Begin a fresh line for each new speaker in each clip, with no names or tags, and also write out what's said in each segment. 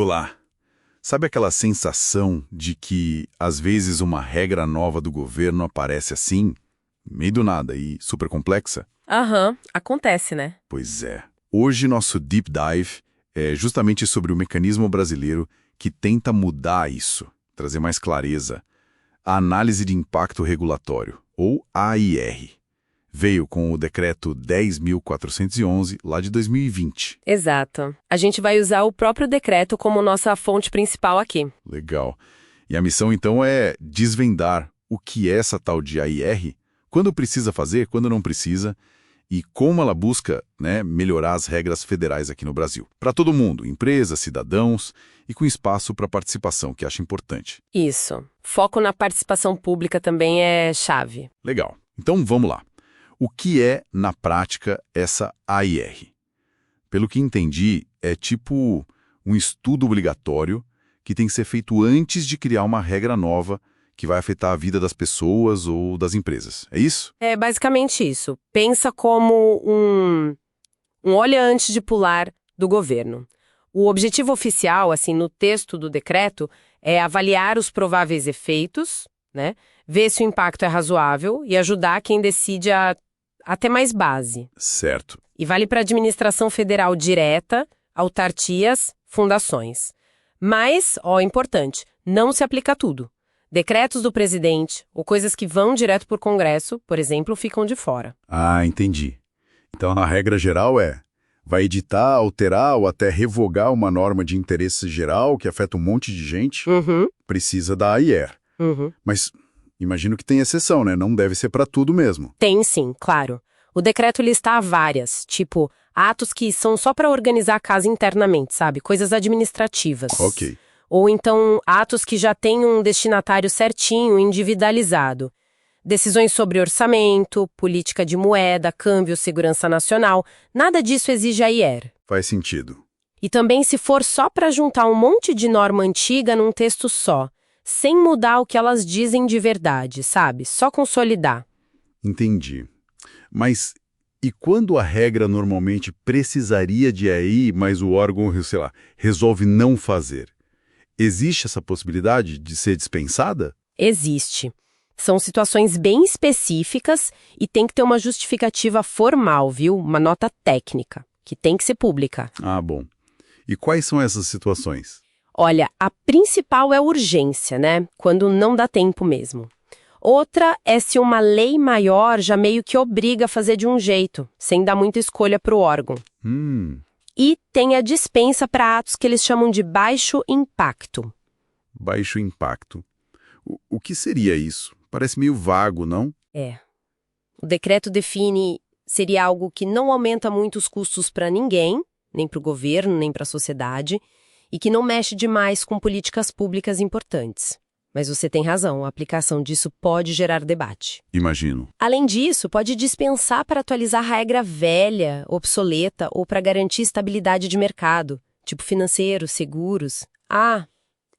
Olá. Sabe aquela sensação de que, às vezes, uma regra nova do governo aparece assim, meio do nada e super complexa?
Aham, acontece, né?
Pois é. Hoje nosso deep dive é justamente sobre o mecanismo brasileiro que tenta mudar isso, trazer mais clareza. A análise de impacto regulatório, ou AIR. Veio com o decreto 10.411, lá de 2020.
Exato. A gente vai usar o próprio decreto como nossa fonte principal aqui.
Legal. E a missão, então, é desvendar o que é essa tal de AIR, quando precisa fazer, quando não precisa, e como ela busca, melhorar as regras federais aqui no Brasil. Para todo mundo, empresas, cidadãos, e com espaço para participação, que acho importante.
Isso. Foco na participação pública também é chave.
Legal. Então, vamos lá. O que é, na prática, essa AIR? Pelo que entendi, é tipo um estudo obrigatório que tem que ser feito antes de criar uma regra nova que vai afetar a vida das pessoas ou das empresas. É isso?
É basicamente isso. Pensa como um olha antes de pular do governo. O objetivo oficial, assim, no texto do decreto, é avaliar os prováveis efeitos, ver se o impacto é razoável e ajudar quem decide a ter mais base.
Certo.
E vale para a administração federal direta, autarquias, fundações. Mas, importante, não se aplica a tudo. Decretos do presidente ou coisas que vão direto por Congresso, por exemplo, ficam de fora.
Ah, entendi. Então a regra geral vai editar, alterar ou até revogar uma norma de interesse geral que afeta um monte de gente, precisa da AIR. Mas imagino que tem exceção, né? Não deve ser para tudo mesmo.
Tem sim, claro. O decreto lista várias, tipo, atos que são só para organizar a casa internamente, sabe? Coisas administrativas.
Ok.
Ou então, atos que já têm um destinatário certinho, individualizado. Decisões sobre orçamento, política de moeda, câmbio, segurança nacional, nada disso exige a IR.
Faz sentido.
E também se for só para juntar um monte de norma antiga num texto só, sem mudar o que elas dizem de verdade, sabe? Só consolidar.
Entendi. Mas e quando a regra normalmente precisaria de AI, mas o órgão, sei lá, resolve não fazer? Existe essa possibilidade de ser dispensada?
Existe. São situações bem específicas e tem que ter uma justificativa formal, viu? Uma nota técnica, que tem que ser pública.
Ah, bom. E quais são essas situações?
Olha, a principal é urgência, quando não dá tempo mesmo. Outra é se uma lei maior já meio que obriga a fazer de um jeito, sem dar muita escolha para o órgão. E tem a dispensa para atos que eles chamam de baixo impacto.
Baixo impacto. O que seria isso? Parece meio vago, não?
É. O decreto define seria algo que não aumenta muito os custos para ninguém, nem para o governo, nem para a sociedade, e que não mexe demais com políticas públicas importantes. Mas você tem razão, a aplicação disso pode gerar debate.
Imagino.
Além disso, pode dispensar para atualizar regra velha, obsoleta ou para garantir estabilidade de mercado, tipo financeiro, seguros.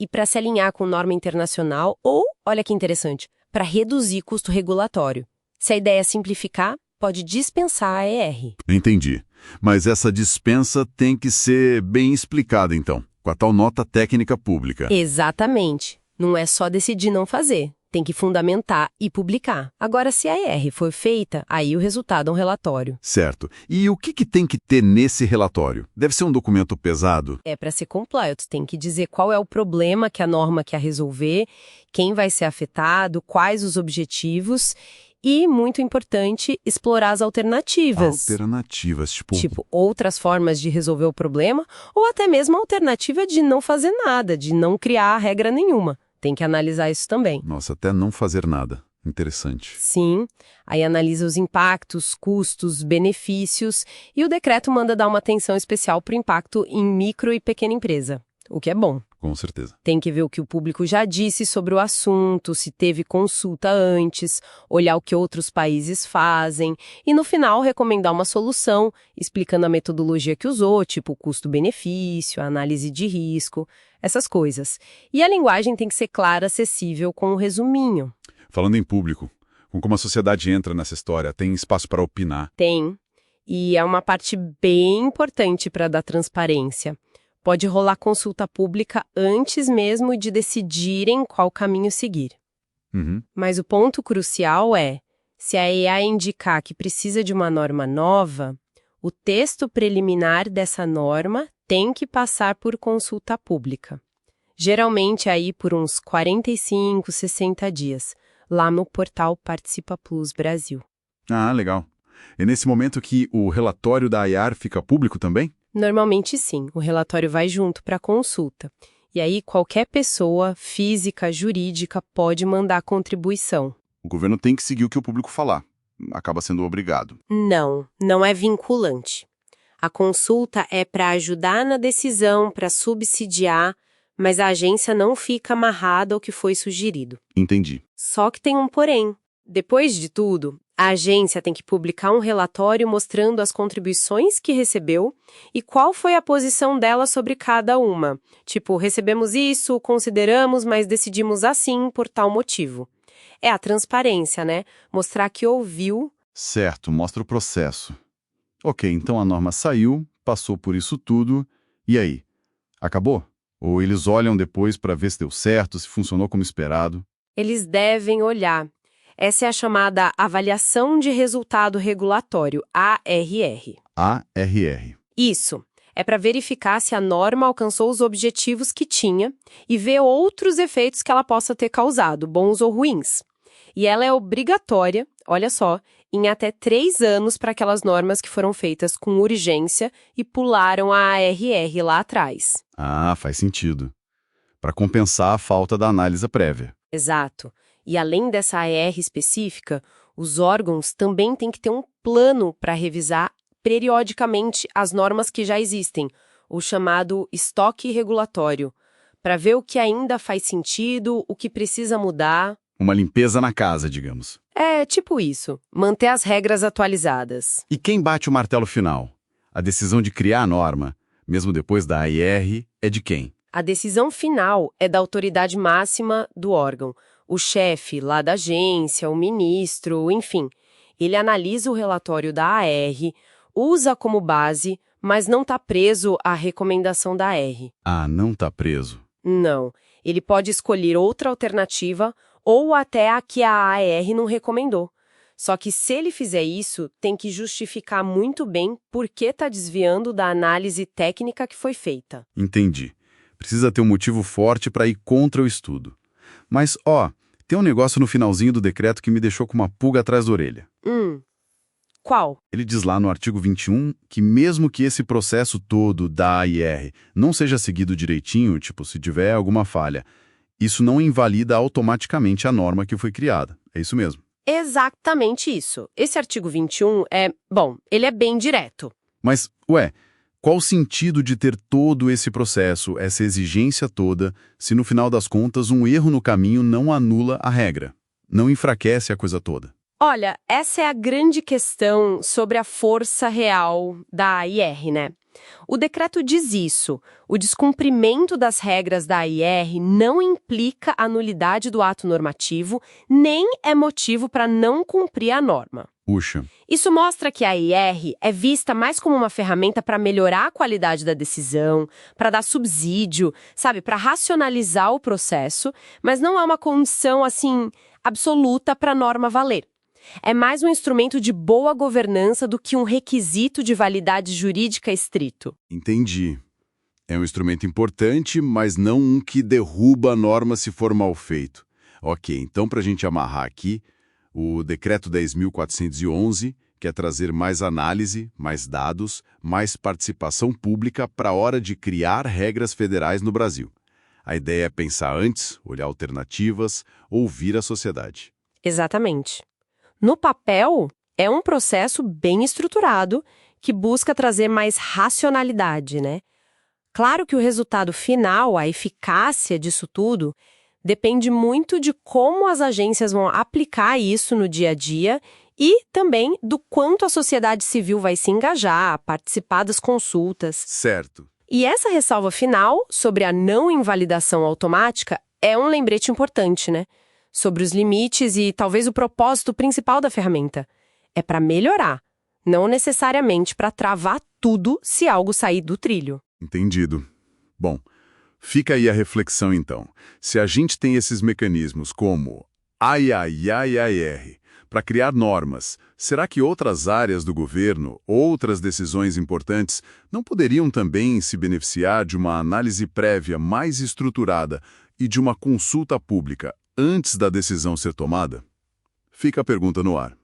E para se alinhar com norma internacional ou, olha que interessante, para reduzir custo regulatório. Se a ideia é simplificar, pode dispensar a ER.
Entendi. Mas essa dispensa tem que ser bem explicada, então, com a tal nota técnica pública.
Exatamente. Não é só decidir não fazer. Tem que fundamentar e publicar. Agora, se a ER for feita, aí o resultado é um relatório.
Certo. E o que tem que ter nesse relatório? Deve ser um documento pesado?
É para ser completo. Tem que dizer qual é o problema que a norma quer resolver, quem vai ser afetado, quais os objetivos e, muito importante, explorar as alternativas.
Alternativas,
Tipo, outras formas de resolver o problema ou até mesmo a alternativa de não fazer nada, de não criar regra nenhuma. Tem que analisar isso também.
Nossa, até não fazer nada. Interessante.
Sim, aí analisa os impactos, custos, benefícios e o decreto manda dar uma atenção especial para o impacto em micro e pequena empresa, o que é bom.
Com certeza.
Tem que ver o que o público já disse sobre o assunto, se teve consulta antes, olhar o que outros países fazem e, no final, recomendar uma solução, explicando a metodologia que usou, tipo custo-benefício, análise de risco, essas coisas. E a linguagem tem que ser clara, acessível, com um resuminho.
Falando em público, com como a sociedade entra nessa história, tem espaço para opinar?
Tem. E é uma parte bem importante para dar transparência. Pode rolar consulta pública antes mesmo de decidirem qual caminho seguir.
Uhum.
Mas o ponto crucial é, se a AI indicar que precisa de uma norma nova, o texto preliminar dessa norma tem que passar por consulta pública. Geralmente aí por uns 45, 60 dias, lá no portal Participa Plus Brasil.
Ah, legal. É nesse momento que o relatório da AIAR fica público também?
Normalmente sim, o relatório vai junto para a consulta. E aí qualquer pessoa, física, jurídica, pode mandar contribuição.
O governo tem que seguir o que o público falar. Acaba sendo obrigado.
Não é vinculante. A consulta é para ajudar na decisão, para subsidiar, mas a agência não fica amarrada ao que foi sugerido.
Entendi.
Só que tem um porém. Depois de tudo, a agência tem que publicar um relatório mostrando as contribuições que recebeu e qual foi a posição dela sobre cada uma. Tipo, recebemos isso, consideramos, mas decidimos assim por tal motivo. É a transparência, né? Mostrar que ouviu.
Certo, mostra o processo. Ok, então a norma saiu, passou por isso tudo, e aí? Acabou? Ou eles olham depois para ver se deu certo, se funcionou como esperado?
Eles devem olhar. Essa é a chamada Avaliação de Resultado Regulatório, ARR.
ARR.
Isso. É para verificar se a norma alcançou os objetivos que tinha e ver outros efeitos que ela possa ter causado, bons ou ruins. E ela é obrigatória, olha só, em até 3 anos para aquelas normas que foram feitas com urgência e pularam a ARR lá atrás.
Ah, faz sentido. Para compensar a falta da análise prévia.
Exato. E além dessa AER específica, os órgãos também têm que ter um plano para revisar periodicamente as normas que já existem, o chamado estoque regulatório, para ver o que ainda faz sentido, o que precisa mudar.
Uma limpeza na casa, digamos.
É tipo isso, manter as regras atualizadas.
E quem bate o martelo final? A decisão de criar a norma, mesmo depois da AIR, é de quem?
A decisão final é da autoridade máxima do órgão, o chefe lá da agência, o ministro, enfim. Ele analisa o relatório da AR, usa como base, mas não está preso à recomendação da AR.
Ah, não está preso.
Não. Ele pode escolher outra alternativa ou até a que a AR não recomendou. Só que se ele fizer isso, tem que justificar muito bem por que está desviando da análise técnica que foi feita.
Entendi. Precisa ter um motivo forte para ir contra o estudo. Mas, tem um negócio no finalzinho do decreto que me deixou com uma pulga atrás da orelha.
Qual?
Ele diz lá no artigo 21 que mesmo que esse processo todo da AIR não seja seguido direitinho, tipo, se tiver alguma falha, isso não invalida automaticamente a norma que foi criada. É isso mesmo?
Exatamente isso. Esse artigo 21 ele é bem direto.
Mas, qual o sentido de ter todo esse processo, essa exigência toda, se no final das contas um erro no caminho não anula a regra, não enfraquece a coisa toda?
Olha, essa é a grande questão sobre a força real da AIR, né? O decreto diz isso. O descumprimento das regras da AIR não implica a nulidade do ato normativo, nem é motivo para não cumprir a norma.
Puxa.
Isso mostra que a AIR é vista mais como uma ferramenta para melhorar a qualidade da decisão, para dar subsídio, sabe, para racionalizar o processo, mas não é uma condição, assim, absoluta para a norma valer. É mais um instrumento de boa governança do que um requisito de validade jurídica estrito.
Entendi. É um instrumento importante, mas não um que derruba a norma se for mal feito. Ok, então para a gente amarrar aqui, o Decreto 10.411 quer trazer mais análise, mais dados, mais participação pública para a hora de criar regras federais no Brasil. A ideia é pensar antes, olhar alternativas, ouvir a sociedade.
Exatamente. No papel, é um processo bem estruturado que busca trazer mais racionalidade, né? Claro que o resultado final, a eficácia disso tudo, depende muito de como as agências vão aplicar isso no dia a dia e também do quanto a sociedade civil vai se engajar, participar das consultas.
Certo.
E essa ressalva final sobre a não invalidação automática é um lembrete importante, né? Sobre os limites e talvez o propósito principal da ferramenta. É para melhorar, não necessariamente para travar tudo se algo sair do trilho.
Entendido. Bom, fica aí a reflexão então. Se a gente tem esses mecanismos como AIAIAIR para criar normas, será que outras áreas do governo, outras decisões importantes, não poderiam também se beneficiar de uma análise prévia mais estruturada e de uma consulta pública antes da decisão ser tomada? Fica a pergunta no ar.